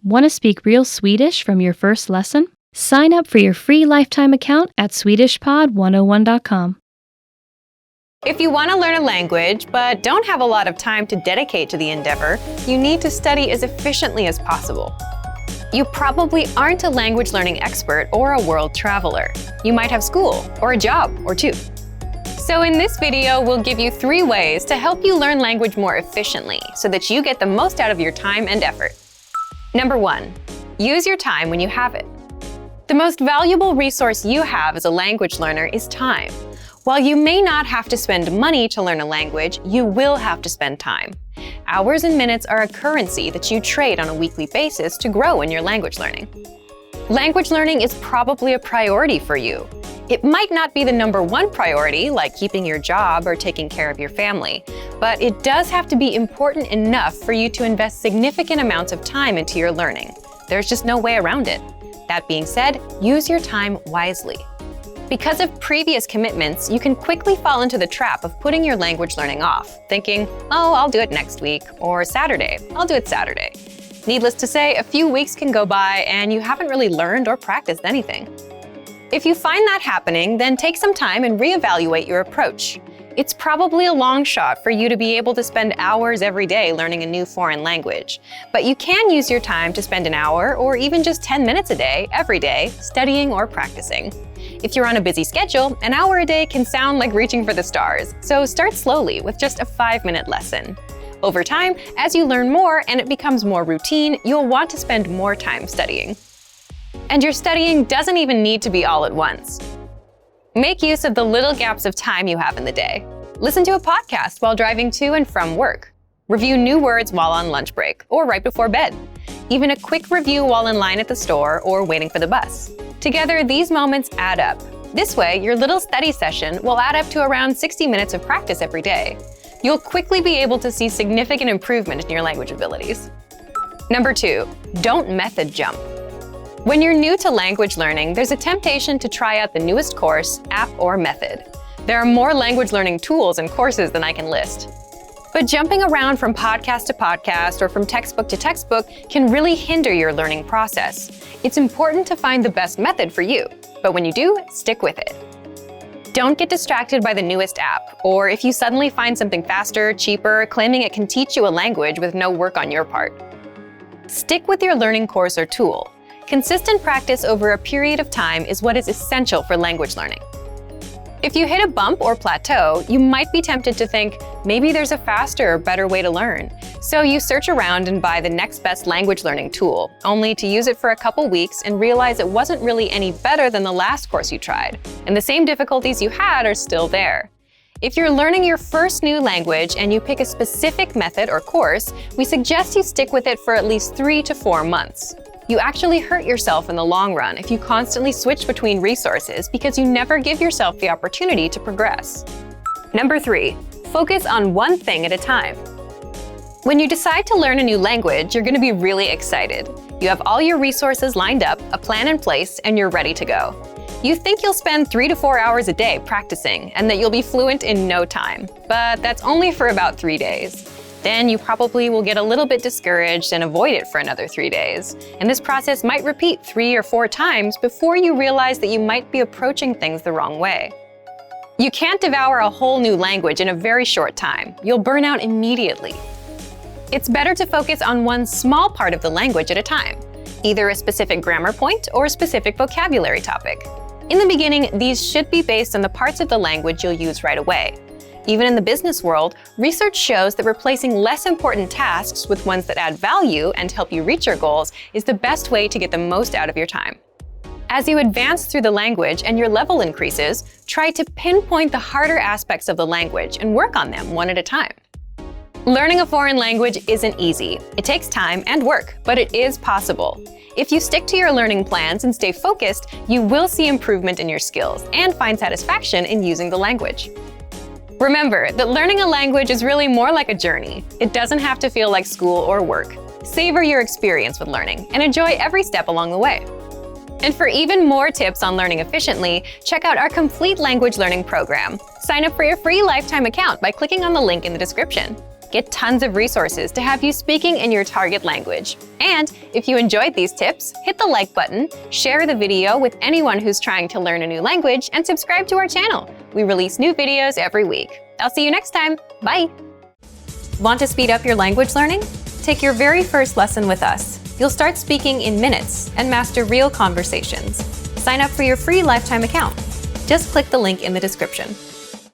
Want to speak real Swedish from your first lesson? Sign up for your free lifetime account at swedishpod101.com. If you want to learn a language but don't have a lot of time to dedicate to the endeavor, you need to study as efficiently as possible. You probably aren't a language learning expert or a world traveler. You might have school or a job or two. So in this video, we'll give you 3 ways to help you learn language more efficiently so that you get the most out of your time and effort. Number 1, use your time when you have it. The most valuable resource you have as a language learner is time. While you may not have to spend money to learn a language, you will have to spend time. Hours and minutes are a currency that you trade on a weekly basis to grow in your language learning. Language learning is probably a priority for you. It might not be the number 1 priority, like keeping your job or taking care of your family, but it does have to be important enough for you to invest significant amounts of time into your learning. There's just no way around it. That being said, use your time wisely. Because of previous commitments, you can quickly fall into the trap of putting your language learning off, thinking, oh, I'll do it next week, or Saturday, I'll do it Saturday. Needless to say, a few weeks can go by and you haven't really learned or practiced anything. If you find that happening, then take some time and reevaluate your approach. It's probably a long shot for you to be able to spend hours every day learning a new foreign language, but you can use your time to spend an hour or even just 10 minutes a day, every day, studying or practicing. If you're on a busy schedule, an hour a day can sound like reaching for the stars, so start slowly with just a 5-minute lesson. Over time, as you learn more and it becomes more routine, you'll want to spend more time studying. And your studying doesn't even need to be all at once. Make use of the little gaps of time you have in the day. Listen to a podcast while driving to and from work. Review new words while on lunch break or right before bed. Even a quick review while in line at the store or waiting for the bus. Together, these moments add up. This way, your little study session will add up to around 60 minutes of practice every day. You'll quickly be able to see significant improvement in your language abilities. Number 2, don't method jump. When you're new to language learning, there's a temptation to try out the newest course, app, or method. There are more language learning tools and courses than I can list. But jumping around from podcast to podcast or from textbook to textbook can really hinder your learning process. It's important to find the best method for you, but when you do, stick with it. Don't get distracted by the newest app, or if you suddenly find something faster, cheaper, claiming it can teach you a language with no work on your part. Stick with your learning course or tool. Consistent practice over a period of time is what is essential for language learning. If you hit a bump or plateau, you might be tempted to think, maybe there's a faster or better way to learn. So you search around and buy the next best language learning tool, only to use it for a couple weeks and realize it wasn't really any better than the last course you tried, and the same difficulties you had are still there. If you're learning your first new language and you pick a specific method or course, we suggest you stick with it for at least 3 to 4 months. You actually hurt yourself in the long run if you constantly switch between resources because you never give yourself the opportunity to progress. Number 3, focus on one thing at a time. When you decide to learn a new language, you're going to be really excited. You have all your resources lined up, a plan in place, and you're ready to go. You think you'll spend 3 to 4 hours a day practicing and that you'll be fluent in no time, but that's only for about 3 days. Then you probably will get a little bit discouraged and avoid it for another 3 days. And this process might repeat 3 or 4 times before you realize that you might be approaching things the wrong way. You can't devour a whole new language in a very short time. You'll burn out immediately. It's better to focus on one small part of the language at a time, either a specific grammar point or a specific vocabulary topic. In the beginning, these should be based on the parts of the language you'll use right away. Even in the business world, research shows that replacing less important tasks with ones that add value and help you reach your goals is the best way to get the most out of your time. As you advance through the language and your level increases, try to pinpoint the harder aspects of the language and work on them one at a time. Learning a foreign language isn't easy. It takes time and work, but it is possible. If you stick to your learning plans and stay focused, you will see improvement in your skills and find satisfaction in using the language. Remember that learning a language is really more like a journey. It doesn't have to feel like school or work. Savor your experience with learning and enjoy every step along the way. And for even more tips on learning efficiently, check out our complete language learning program. Sign up for your free lifetime account by clicking on the link in the description. get tons of resources to have you speaking in your target language. And if you enjoyed these tips, hit the like button, share the video with anyone who's trying to learn a new language, and subscribe to our channel. We release new videos every week. I'll see you next time. Bye! Want to speed up your language learning? Take your very first lesson with us. You'll start speaking in minutes and master real conversations. Sign up for your free lifetime account. Just click the link in the description.